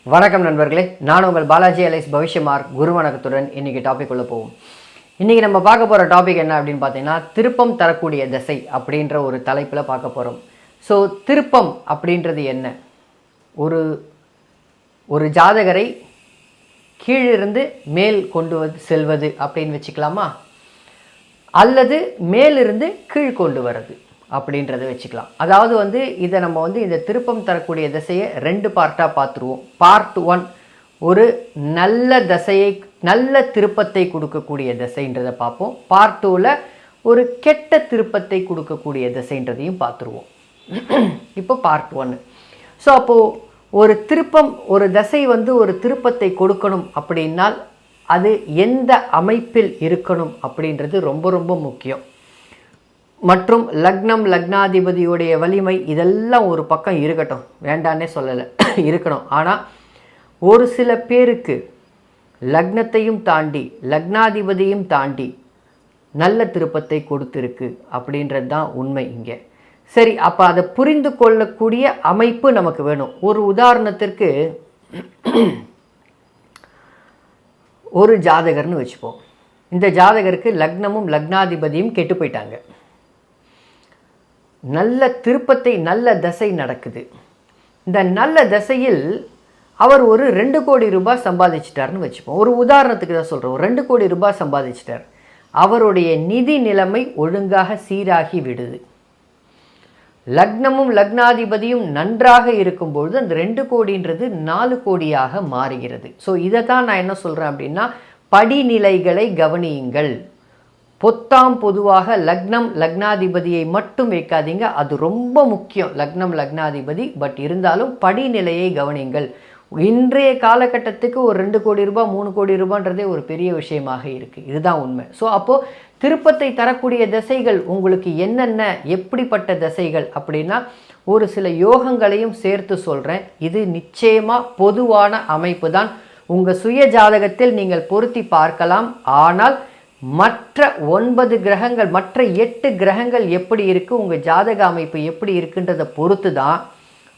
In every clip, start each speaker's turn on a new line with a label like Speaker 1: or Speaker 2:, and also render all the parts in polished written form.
Speaker 1: வணக்கம் நண்பர்களே, நான் உங்கள் பாலாஜி அலைஸ் பவிஷ்யமார் குரு வணக்கத்துடன் இன்றைக்கி டாபிக் உள்ள போவோம். இன்றைக்கி நம்ம பார்க்க போகிற டாபிக் என்ன அப்படின்னு பார்த்தீங்கன்னா, திருப்பம் தரக்கூடிய திசை அப்படின்ற ஒரு தலைப்பில் பார்க்க போகிறோம். ஸோ திருப்பம் அப்படின்றது என்ன? ஒரு ஜாதகரை கீழிருந்து மேல் கொண்டு செல்வது அப்படின்னு வச்சுக்கலாமா, அல்லது மேலிருந்து கீழ் கொண்டு வர்றது அப்படின்றத வச்சுக்கலாம். அதாவது இதை நம்ம இந்த திருப்பம் தரக்கூடிய திசையை ரெண்டு பார்ட்டாக பார்த்துருவோம். பார்ட் 1 ஒரு நல்ல திருப்பத்தை கொடுக்கக்கூடிய திசைன்றதை பார்ப்போம். பார்ட் 2ல் ஒரு கெட்ட திருப்பத்தை கொடுக்கக்கூடிய திசைன்றதையும் பார்த்துருவோம். இப்போ பார்ட் 1. ஸோ அப்போது ஒரு திருப்பம், ஒரு திசை ஒரு திருப்பத்தை கொடுக்கணும் அப்படின்னால் அது எந்த அமைப்பில் இருக்கணும் அப்படின்றது ரொம்ப ரொம்ப முக்கியம். மற்றும் லக்னம், லக்னாதிபதியுடைய வலிமை இதெல்லாம் ஒரு பக்கம் இருக்கட்டும், வேண்டான்னே சொல்லலை, இருக்கணும். ஆனால் ஒரு சில பேருக்கு லக்னத்தையும் தாண்டி லக்னாதிபதியும் தாண்டி நல்ல திருப்பத்தை கொடுத்துருக்கு அப்படின்றது தான் உண்மை இங்கே. சரி, அப்போ அதை புரிந்து கொள்ளக்கூடிய அமைப்பு நமக்கு வேணும். ஒரு உதாரணத்திற்கு ஒரு ஜாதகர்னு வச்சுப்போம். இந்த ஜாதகருக்கு லக்னமும் லக்னாதிபதியும் கெட்டு போயிட்டாங்க. நல்ல திருப்பத்தை, நல்ல தசை நடக்குது. இந்த நல்ல தசையில் அவர் ஒரு 2 கோடி ரூபாய் சம்பாதிச்சிட்டார்னு வச்சுப்போம். ஒரு உதாரணத்துக்கு தான் சொல்கிறோம். 2 கோடி ரூபாய் சம்பாதிச்சிட்டார். அவருடைய நிதி நிலைமை ஒழுங்காக சீராகி விடுது. லக்னமும் லக்னாதிபதியும் நன்றாக இருக்கும்பொழுது அந்த 2 கோடின்றது 4 கோடியாக மாறுகிறது. ஸோ இதை தான் நான் என்ன சொல்கிறேன் அப்படின்னா, படிநிலைகளை கவனியுங்கள். பொதுவாக லக்னம் லக்னாதிபதியை மட்டும் வைக்காதீங்க, அது ரொம்ப முக்கியம், லக்னம் லக்னாதிபதி. பட் இருந்தாலும் படிநிலையை கவனிங்கள். இன்றைய காலகட்டத்துக்கு ஒரு 2 கோடி ரூபாய் 3 கோடி ரூபான்றதே ஒரு பெரிய விஷயமாக இருக்குது. இதுதான் உண்மை. ஸோ அப்போது திருப்பத்தை தரக்கூடிய திசைகள் உங்களுக்கு என்னென்ன, எப்படிப்பட்ட திசைகள் அப்படின்னா ஒரு சில யோகங்களையும் சேர்த்து சொல்கிறேன். இது நிச்சயமாக பொதுவான அமைப்பு தான். உங்கள் சுய ஜாதகத்தில் நீங்கள் பொருத்தி பார்க்கலாம். ஆனால் மற்ற 9 கிரகங்கள், மற்ற 8 கிரகங்கள் எப்படி இருக்குது, உங்கள் ஜாதக அமைப்பு எப்படி இருக்குன்றதை பொறுத்து தான்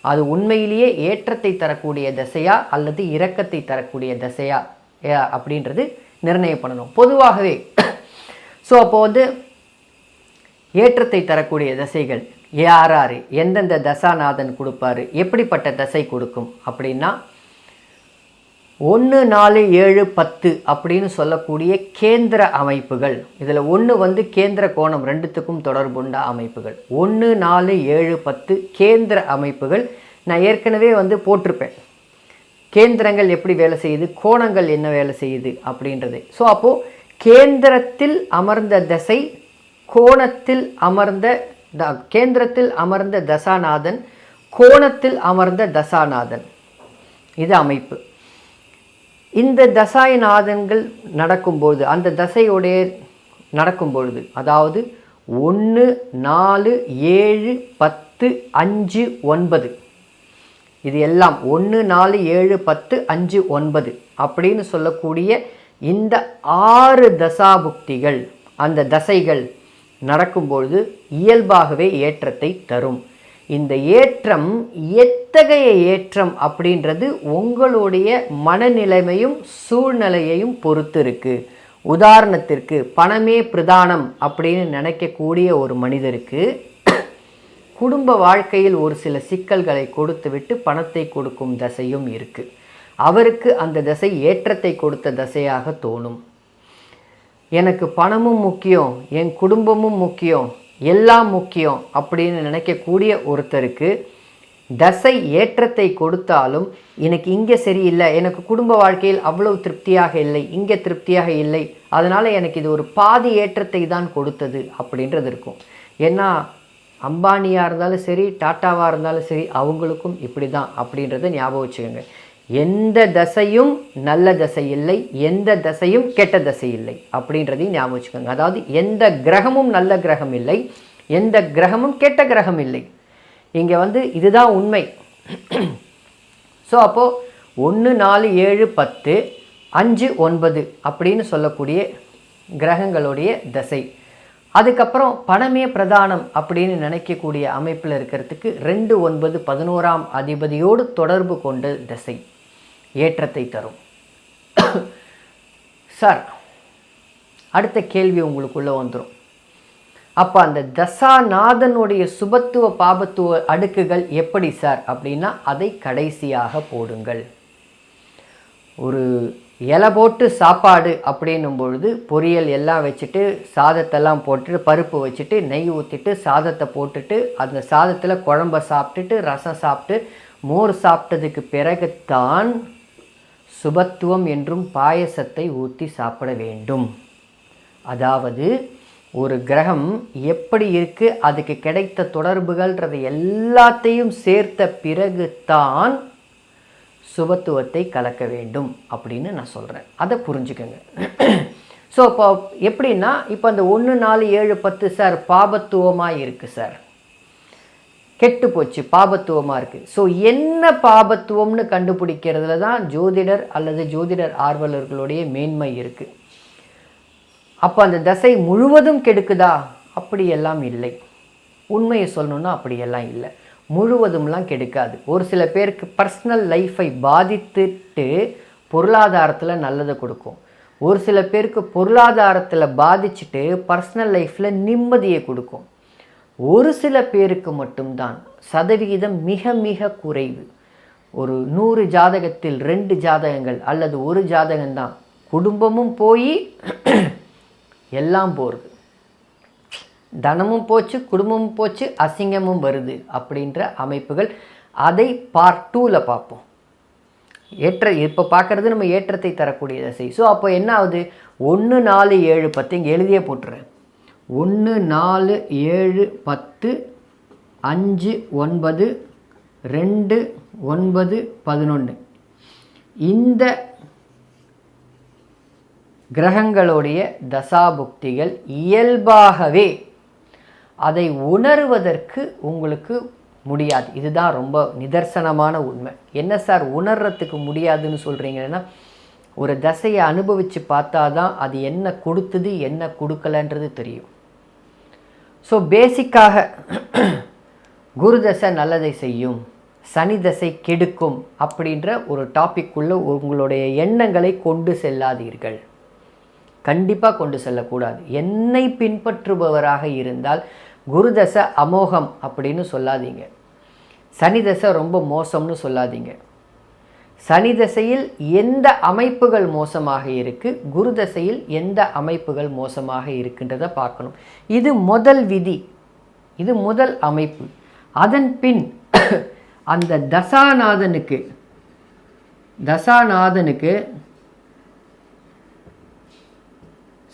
Speaker 1: அது உண்மையிலேயே ஏற்றத்தை தரக்கூடிய திசையா அல்லது இரக்கத்தை தரக்கூடிய திசையா அப்படின்றது நிர்ணயம் பண்ணணும் பொதுவாகவே. ஸோ அப்போது ஏற்றத்தை தரக்கூடிய திசைகள் யார், எந்தெந்த தசாநாதன் கொடுப்பாரு, எப்படிப்பட்ட திசை கொடுக்கும் அப்படின்னா 1, 4, 7, 10 அப்படின்னு சொல்லக்கூடிய கேந்திர அமைப்புகள். இதில் 1 கேந்திர கோணம், 2த்துக்கும் தொடர்புண்ட அமைப்புகள். 1, 4, 7, 10 கேந்திர அமைப்புகள். நான் ஏற்கனவே போட்டிருப்பேன் கேந்திரங்கள் எப்படி வேலை செய்யுது, கோணங்கள் என்ன வேலை செய்யுது அப்படின்றது. ஸோ அப்போது கேந்திரத்தில் அமர்ந்த தசை, கேந்திரத்தில் அமர்ந்த தசாநாதன், கோணத்தில் அமர்ந்த தசாநாதன், இது அமைப்பு. இந்த தசாயநாதன்கள் நடக்கும்பொழுது, அந்த தசையோடைய நடக்கும்பொழுது, அதாவது 1, 4, 7, 10, 5, 9 இது எல்லாம் 1, 4, 7, 10, 5, 9 அப்படின்னு சொல்லக்கூடிய இந்த 6 தசாபுக்திகள், அந்த தசைகள் நடக்கும்பொழுது இயல்பாகவே ஏற்றத்தை தரும். இந்த ஏற்றம் எத்தகைய ஏற்றம் அப்படின்றது உங்களுடைய மனநிலைமையும் சூழ்நிலையையும் பொறுத்து இருக்கு. உதாரணத்திற்கு பணமே பிரதானம் அப்படின்னு நினைக்கக்கூடிய ஒரு மனிதருக்கு குடும்ப வாழ்க்கையில் ஒரு சில சிக்கல்களை கொடுத்து விட்டு பணத்தை கொடுக்கும் தசையும் இருக்கு. அவருக்கு அந்த தசை ஏற்றத்தை கொடுத்த தசையாக தோணும். எனக்கு பணமும் முக்கியம், என் குடும்பமும் முக்கியம், எல்லாம் முக்கியம் அப்படின்னு நினைக்கக்கூடிய ஒருத்தருக்கு தசை ஏற்றத்தை கொடுத்தாலும் எனக்கு இங்கே சரியில்லை, எனக்கு குடும்ப வாழ்க்கையில் அவ்வளவு திருப்தியாக இல்லை, இங்கே திருப்தியாக இல்லை, அதனால் எனக்கு இது ஒரு பாதி ஏற்றத்தை தான் கொடுத்தது அப்படின்றது இருக்கும். ஏன்னா அம்பானியாக இருந்தாலும் சரி, டாட்டாவாக இருந்தாலும் சரி, அவங்களுக்கும் இப்படி தான் அப்படின்றத ஞாபகம் வச்சுக்கோங்க. எந்த தசையும் நல்ல தசை இல்லை, எந்த தசையும் கெட்ட தசை இல்லை அப்படின்றதையும் ஞாபகம் வச்சுக்கோங்க. அதாவது எந்த கிரகமும் நல்ல கிரகம் இல்லை, எந்த கிரகமும் கெட்ட கிரகம் இல்லை. இங்கே இதுதான் உண்மை. ஸோ அப்போது 1, 4, 7, 10, 5, 9 அப்படின்னு சொல்லக்கூடிய கிரகங்களுடைய தசை. அதுக்கப்புறம் பணமே பிரதானம் அப்படின்னு நினைக்கக்கூடிய அமைப்பில் இருக்கிறதுக்கு 2, 9, 11ஆம் அதிபதியோடு தொடர்பு கொண்ட திசை. ஏற்றத்தை தரும். சார், அடுத்த கேள்வி உங்களுக்குள்ளே வந்துடும். அப்போ அந்த தசாநாதனுடைய சுபத்துவ பாபத்துவ அடுக்குகள் எப்படி சார் அப்படின்னா, அதை கடைசியாக போடுங்கள். ஒரு இலை போட்டு சாப்பாடு அப்படின்னும் பொழுது பொரியல் எல்லாம் வச்சுட்டு சாதத்தெல்லாம் போட்டுட்டு பருப்பு வச்சுட்டு நெய் ஊற்றிட்டு சாதத்தை போட்டுட்டு அந்த சாதத்தில் குழம்ப சாப்பிட்டுட்டு ரசம் சாப்பிட்டு மோர் சாப்பிட்டதுக்கு பிறகுத்தான் சுபத்துவம் என்றும் பாயசத்தை ஊற்றி சாப்பிட வேண்டும். அதாவது ஒரு கிரகம் எப்படி இருக்குது, அதுக்கு கிடைத்த தொடர்புகள்ன்றது எல்லாத்தையும் சேர்த்த பிறகு தான் சுபத்துவத்தை கலக்க வேண்டும் அப்படின்னு நான் சொல்கிறேன். அதை புரிஞ்சுக்கோங்க. ஸோ இப்போ எப்படின்னா, இப்போ அந்த 1 4 7 10 சார் பாபத்துவமாக இருக்குது சார், கெட்டு போச்சு, பாபத்துவமாக இருக்குது. ஸோ என்ன பாபத்துவம்னு கண்டுபிடிக்கிறதுல தான் ஜோதிடர் அல்லது ஜோதிடர் ஆர்வலர்களுடைய மேன்மை இருக்குது. அப்போ அந்த தசை முழுவதும் கெடுக்குதா? அப்படியெல்லாம் இல்லை. உண்மையை சொல்லணுன்னா அப்படியெல்லாம் இல்லை, முழுவதும்லாம் கெடுக்காது. ஒரு சில பேருக்கு பர்சனல் லைஃப்பை பாதித்துட்டு பொருளாதாரத்தில் நல்லதை கொடுக்கும். ஒரு சில பேருக்கு பொருளாதாரத்தில் பாதிச்சுட்டு பர்சனல் லைஃப்பில் நிம்மதியை கொடுக்கும். ஒரு சில பேருக்கு மட்டும்தான், சதவிகிதம் மிக மிக குறைவு. ஒரு 100 ஜாதகத்தில் 2 ஜாதகங்கள் அல்லது 1 ஜாதகம்தான் குடும்பமும் போய் எல்லாம் போகிறது, தனமும் போச்சு, குடும்பமும் போச்சு, அசிங்கமும் வருது அப்படின்ற அமைப்புகள். அதை பார்ட் 2ல் பார்ப்போம். இப்போ பார்க்குறது நம்ம ஏற்றத்தை தரக்கூடிய தசை. ஸோ அப்போ என்ன ஆகுது? 1 4 7 10 இங்கே எழுதியே போட்டுறேன். 1 4 7 10 5 9 2 9 11 இந்த கிரகங்களுடைய தசாபுக்திகள் இயல்பாகவே அதை உணர்வதற்கு உங்களுக்கு முடியாது. இதுதான் ரொம்ப நிதர்சனமான உண்மை. என்ன சார் உணர்றதுக்கு முடியாதுன்னு சொல்கிறீங்கன்னா, ஒரு தசையை அனுபவித்து பார்த்தா தான் அது என்ன கொடுத்தது என்ன கொடுக்கலன்றது தெரியும். ஸோ பேசிக்காக குரு தசை நல்லதை செய்யும், சனி தசை கெடுக்கும் அப்படின்ற ஒரு டாபிக்குள்ளே உங்களுடைய எண்ணங்களை கொண்டு செல்லாதீர்கள். கண்டிப்பாக கொண்டு செல்லக்கூடாது. என்னை பின்பற்றுபவராக இருந்தால் குரு தசை அமோகம் அப்படின்னு சொல்லாதீங்க, சனி தசை ரொம்ப மோசம்னு சொல்லாதீங்க. சனி தசையில் எந்த அமைப்புகள் மோசமாக இருக்குது, குரு தசையில் எந்த அமைப்புகள் மோசமாக இருக்குன்றதை பார்க்கணும். இது முதல் விதி, இது முதல் அமைப்பு. அதன் பின் அந்த தசாநாதனுக்கு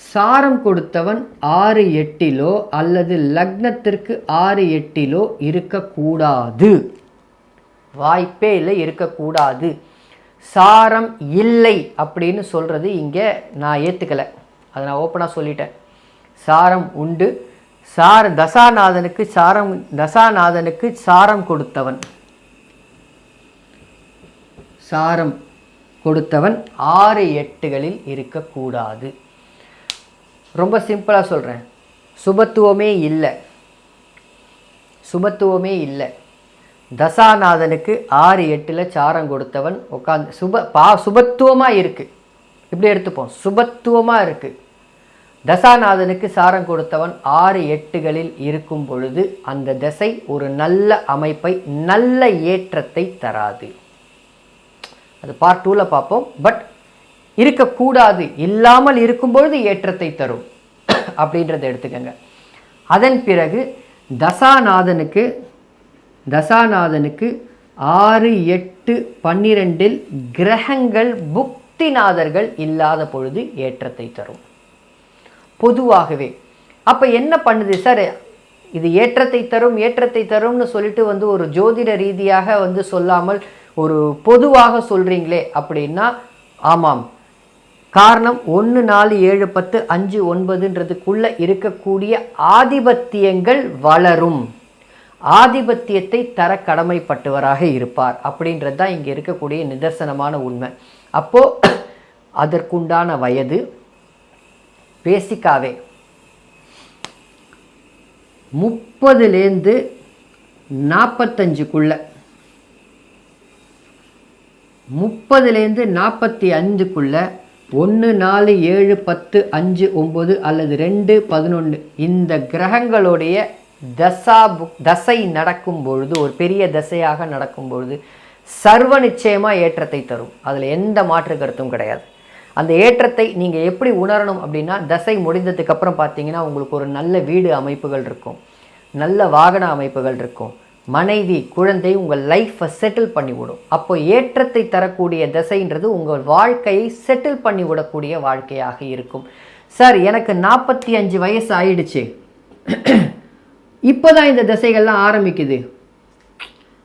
Speaker 1: சாரம் கொடுத்தவன் 6 8 அல்லது லக்னத்திற்கு 6 8 இருக்கக்கூடாது. வாய்ப்பே இல்லை, இருக்கக்கூடாது. சாரம் இல்லை அப்படின்னு சொல்கிறது இங்கே நான் ஏற்றுக்கலை, அதை நான் ஓப்பனாக சொல்லிட்டேன். சாரம் உண்டு. தசாநாதனுக்கு சாரம் கொடுத்தவன் 6 8 இருக்கக்கூடாது. ரொம்ப சிம்பிளாக சொல்கிறேன், சுபத்துவமே இல்லை. தசாநாதனுக்கு 6 8 சாரம் கொடுத்தவன் உட்காந்து சுபத்துவமாக இருக்குது, இப்படி எடுத்துப்போம், சுபத்துவமாக இருக்குது. தசாநாதனுக்கு சாரம் கொடுத்தவன் 6 8 இருக்கும் பொழுது அந்த தசை ஒரு நல்ல அமைப்பை, நல்ல ஏற்றத்தை தராது. அது பார்ட் 2ல் பார்ப்போம். பட் இருக்கக்கூடாது, இல்லாமல் இருக்கும்பொழுது ஏற்றத்தை தரும் அப்படின்றத எடுத்துக்கங்க. அதன் பிறகு தசாநாதனுக்கு 6 8 12 கிரகங்கள் புக்திநாதர்கள் இல்லாத பொழுது ஏற்றத்தை தரும் பொதுவாகவே. அப்போ என்ன பண்ணுது சார், இது ஏற்றத்தை தரும்னு சொல்லிட்டு ஒரு ஜோதிட ரீதியாக சொல்லாமல் ஒரு பொதுவாக சொல்கிறீங்களே அப்படின்னா, ஆமாம், காரணம் 1 4 7 10 5 9ன்றதுக்குள்ளே இருக்கக்கூடிய ஆதிபத்தியங்கள் வளரும், ஆதிபத்தியத்தை தர கடமைப்பட்டவராக இருப்பார் அப்படின்றது தான் இங்கே இருக்கக்கூடிய நிதர்சனமான உண்மை. அப்போது அதற்குண்டான வயது பேசிக்காவே 30லேருந்து 45க்குள்ள 30லேருந்து 45க்குள்ள 1 4 7 10 5 9 அல்லது 2 11 இந்த கிரகங்களுடைய தசை நடக்கும் பொழுது, ஒரு பெரிய தசையாக நடக்கும் பொழுது சர்வ நிச்சயமாக ஏற்றத்தை தரும். அதில் எந்த மாற்று கருத்தும் கிடையாது. அந்த ஏற்றத்தை நீங்கள் எப்படி உணரணும் அப்படின்னா, தசை முடிந்ததுக்கு அப்புறம் பார்த்தீங்கன்னா உங்களுக்கு ஒரு நல்ல வீடு அமைப்புகள் இருக்கும், நல்ல வாகன அமைப்புகள் இருக்கும், மனைவி குழந்தை உங்கள் லைஃப்பை செட்டில் பண்ணிவிடும். அப்போ ஏற்றத்தை தரக்கூடிய தசைன்றது உங்கள் வாழ்க்கையை செட்டில் பண்ணிவிடக்கூடிய வாழ்க்கையாக இருக்கும். சார் எனக்கு 45 வயசு ஆயிடுச்சு, இப்போ தான் இந்த தசைகள்லாம் ஆரம்பிக்குது,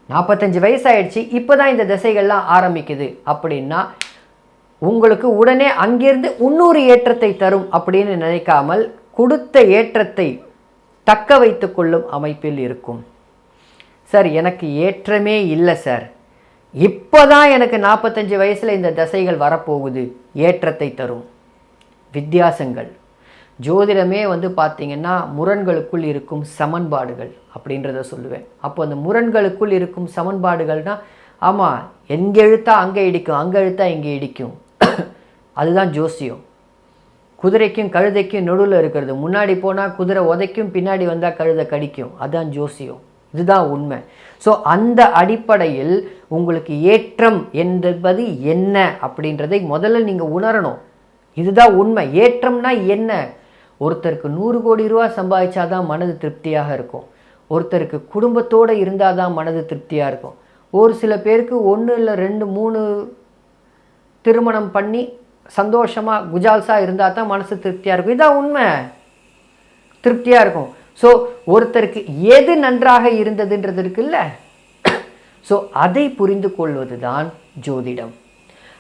Speaker 1: 45 வயசு ஆயிடுச்சு இப்போ தான் இந்த தசைகள்லாம் ஆரம்பிக்குது அப்படின்னா, உங்களுக்கு உடனே அங்கிருந்து இன்னொரு ஏற்றத்தை தரும் அப்படின்னு நினைக்காமல் கொடுத்த ஏற்றத்தை தக்க வைத்து கொள்ளும் அமைப்பில் இருக்கும். சார் எனக்கு ஏற்றமே இல்லை சார், இப்போ தான் எனக்கு 45 வயசில் இந்த தசைகள் வரப்போகுது, ஏற்றத்தை தரும். வித்தியாசங்கள் ஜோதிடமே பார்த்தீங்கன்னா முரண்களுக்குள் இருக்கும் சமன்பாடுகள் அப்படின்றத சொல்லுவேன். அப்போ அந்த முரண்களுக்குள் இருக்கும் சமன்பாடுகள்னால், ஆமாம் எங்கே இழுத்தா அங்கே இடிக்கும், அங்கே இழுத்தா இங்கே இடிக்கும், அதுதான் ஜோசியம். குதிரைக்கும் கழுதைக்கும் நடுவில் இருக்கிறது, முன்னாடி போனால் குதிரை உதைக்கும், பின்னாடி வந்தால் கழுதை கடிக்கும், அதுதான் ஜோசியம். இதுதான் உண்மை. ஸோ அந்த அடிப்படையில் உங்களுக்கு ஏற்றம் என்பது என்ன அப்படின்றதை முதல்ல நீங்கள் உணரணும். இதுதான் உண்மை. ஏற்றம்னா என்ன? ஒருத்தருக்கு 100 கோடி ரூபா சம்பாதிச்சாதான் மனது திருப்தியாக இருக்கும், ஒருத்தருக்கு குடும்பத்தோடு இருந்தால் தான் மனது திருப்தியாக இருக்கும், ஒரு சில பேருக்கு 1 இல்லை 2 3 திருமணம் பண்ணி சந்தோஷமாக குஜால்ஸாக இருந்தால் தான் மனசு திருப்தியாக இருக்கும். இதான் உண்மை, திருப்தியாக இருக்கும். ஸோ ஒருத்தருக்கு எது நன்றாக இருந்ததுன்றது இருக்குல்ல, ஸோ அதை புரிந்து கொள்வது தான் ஜோதிடம்.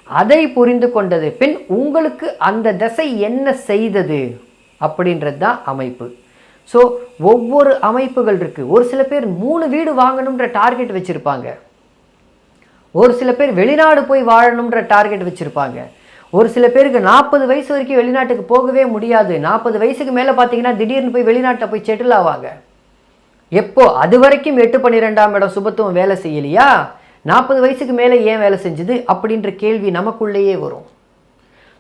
Speaker 1: அதை புரிந்து கொண்டது பின் உங்களுக்கு அந்த தசை என்ன செய்தது அப்படின்றது தான் அமைப்பு. ஸோ ஒவ்வொரு அமைப்புகள் இருக்குது. ஒரு சில பேர் 3 வீடு வாங்கணுன்ற டார்கெட் வச்சுருப்பாங்க, ஒரு சில பேர் வெளிநாடு போய் வாழணுன்ற டார்கெட் வச்சுருப்பாங்க, ஒரு சில பேருக்கு 40 வயசு வரைக்கும் வெளிநாட்டுக்கு போகவே முடியாது, 40 வயசுக்கு மேலே பார்த்தீங்கன்னா திடீர்னு போய் வெளிநாட்டில் போய் செட்டில் ஆவாங்க. எப்போ? அது வரைக்கும் 8 12ஆம் இடம் சுபத்துவம் வேலை செய்யலையா, 40 வயசுக்கு மேலே ஏன் வேலை செஞ்சுது அப்படின்ற கேள்வி நமக்குள்ளேயே வரும்.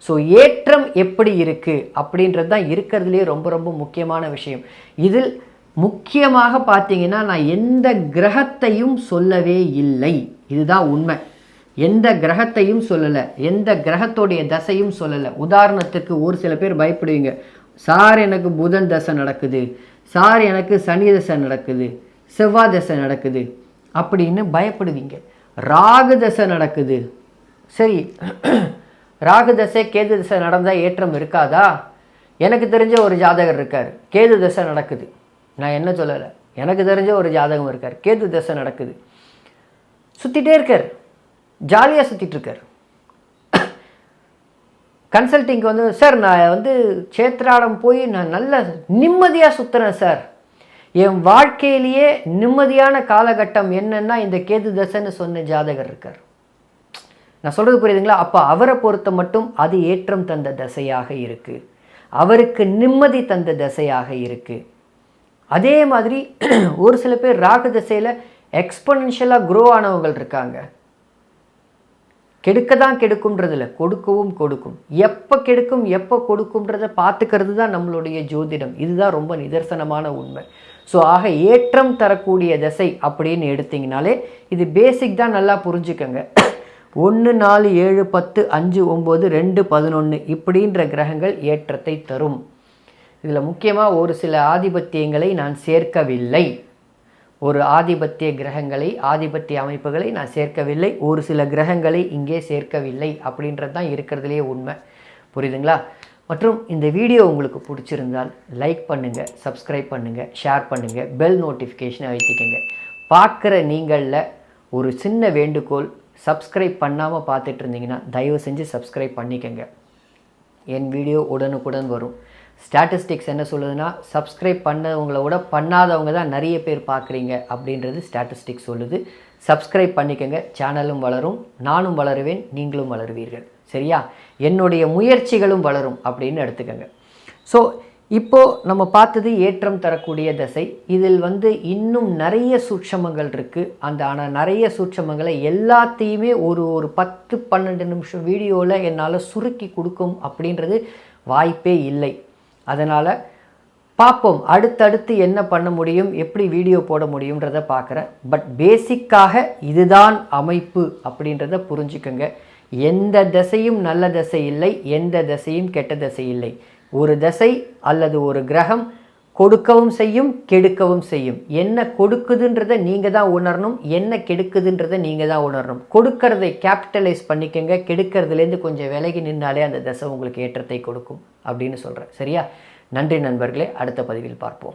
Speaker 1: ஸோ ஏற்றம் எப்படி இருக்குது அப்படின்றது தான் இருக்கிறதுலே ரொம்ப ரொம்ப முக்கியமான விஷயம். இதில் முக்கியமாக பார்த்தீங்கன்னா நான் எந்த கிரகத்தையும் சொல்லவே இல்லை, இதுதான் உண்மை. எந்த கிரகத்தையும் சொல்லலை, எந்த கிரகத்தோடைய தசையும் சொல்லலை. உதாரணத்துக்கு ஒரு சில பேர் பயப்படுவீங்க, சார் எனக்கு புதன் தசை நடக்குது, சார் எனக்கு சனி தசை நடக்குது, செவ்வாய் தசை நடக்குது அப்படின்னு பயப்படுவீங்க. ராகு தசை நடக்குது, சரி ராகு தசை கேது தசை நடந்தால் ஏற்றம் இருக்காதா? எனக்கு தெரிஞ்ச ஒரு ஜாதகர் இருக்கார், கேது தசை நடக்குது, நான் என்ன சொல்லலை, எனக்கு தெரிஞ்ச ஒரு ஜாதகம் இருக்கார், கேது தசை நடக்குது, சுற்றிட்டே இருக்கார், ஜாலியாக சுற்றிட்டு இருக்கார். கன்சல்டிங்க்கு சார் நான் சேத்ராடம் போய் நான் நல்ல நிம்மதியாக சுற்றுறேன் சார், என் வாழ்க்கையிலேயே நிம்மதியான காலகட்டம் என்னன்னா இந்த கேது தசைன்னு சொன்ன ஜாதகர் இருக்கார். நான் சொல்கிறது புரியுதுங்களா? அப்போ அவரை பொறுத்த மட்டும் அது ஏற்றம் தந்த தசையாக இருக்குது, அவருக்கு நிம்மதி தந்த தசையாக இருக்குது. அதே மாதிரி ஒரு சில பேர் ராகு தசையில் எக்ஸ்பொனென்ஷியலாக க்ரோ ஆனவங்கள் இருக்காங்க. கெடுக்க தான் கெடுக்கும்ன்றதில்ல, கொடுக்கவும் கொடுக்கும். எப்போ கெடுக்கும் எப்போ கொடுக்கும்ன்றதை பார்த்துக்கிறது தான் நம்மளுடைய ஜோதிடம். இதுதான் ரொம்ப நிதர்சனமான உண்மை. ஸோ ஆக ஏற்றம் தரக்கூடிய தசை அப்படின்னு எடுத்திங்கனாலே இது பேசிக் தான், நல்லா புரிஞ்சுக்கங்க. 1 4 7 10 5 9 2 11 இப்படின்ற கிரகங்கள் ஏற்றத்தை தரும். இதில் முக்கியமாக ஒரு சில ஆதிபத்தியங்களை நான் சேர்க்கவில்லை, ஒரு ஆதிபத்திய கிரகங்களை ஆதிபத்திய அமைப்புகளை நான் சேர்க்கவில்லை, ஒரு சில கிரகங்களை இங்கே சேர்க்கவில்லை அப்படின்றது தான் இருக்கிறதுலே உண்மை. புரியுதுங்களா? மற்றும் இந்த வீடியோ உங்களுக்கு பிடிச்சிருந்தால் லைக் பண்ணுங்கள், சப்ஸ்கிரைப் பண்ணுங்கள், ஷேர் பண்ணுங்கள், பெல் நோட்டிஃபிகேஷனை அழுத்திக்கங்க. பார்க்குற நீங்களில் ஒரு சின்ன வேண்டுகோள், சப்ஸ்கிரைப் பண்ணாமல் பார்த்துட்டு இருந்தீங்கன்னா தயவு செஞ்சு சப்ஸ்கிரைப் பண்ணிக்கங்க. என் வீடியோ உடனுக்குடன் வரும். ஸ்டாட்டிஸ்டிக்ஸ் என்ன சொல்லுதுன்னா, சப்ஸ்கிரைப் பண்ணவங்கள விட பண்ணாதவங்க தான் நிறைய பேர் பார்க்குறீங்க அப்படின்றது ஸ்டாட்டிஸ்டிக்ஸ் சொல்லுது. சப்ஸ்கிரைப் பண்ணிக்கங்க, சேனலும் வளரும், நானும் வளருவேன், நீங்களும் வளருவீர்கள். சரியா? என்னுடைய முயற்சிகளும் வளரும் அப்படின்னு எடுத்துக்கங்க. ஸோ இப்போது நம்ம பார்த்தது ஏற்றம் தரக்கூடிய தசை. இதில் இன்னும் நிறைய சூட்சமங்கள் இருக்குது. ஆனால் நிறைய சூட்சமங்களை எல்லாத்தையுமே ஒரு 10-12 நிமிஷம் வீடியோவில் என்னால் சுருக்கி கொடுக்கும் அப்படின்றது வாய்ப்பே இல்லை. அதனால் பார்ப்போம், அடுத்தடுத்து என்ன பண்ண முடியும், எப்படி வீடியோ போட முடியுன்றதை பார்க்குறேன். பட் பேசிக்காக இதுதான் அமைப்பு அப்படின்றத புரிஞ்சுக்கோங்க. எந்த தசையும் நல்ல தசை இல்லை, எந்த தசையும் கெட்ட தசை இல்லை. ஒரு தசை அல்லது ஒரு கிரகம் கொடுக்கவும் செய்யும், கெடுக்கவும் செய்யும். என்ன கொடுக்குதுன்றதை நீங்கள் தான் உணரணும், என்ன கெடுக்குதுன்றதை நீங்கள் தான் உணரணும். கொடுக்கறதை கேபிட்டலைஸ் பண்ணிக்கோங்க, கெடுக்கிறதுலேருந்து கொஞ்சம் விலகி நின்னாலே அந்த தசை உங்களுக்கு ஏற்றத்தை கொடுக்கும் அப்படின்னு சொல்கிறேன். சரியா? நன்றி நண்பர்களே, அடுத்த பதிவில் பார்ப்போம்.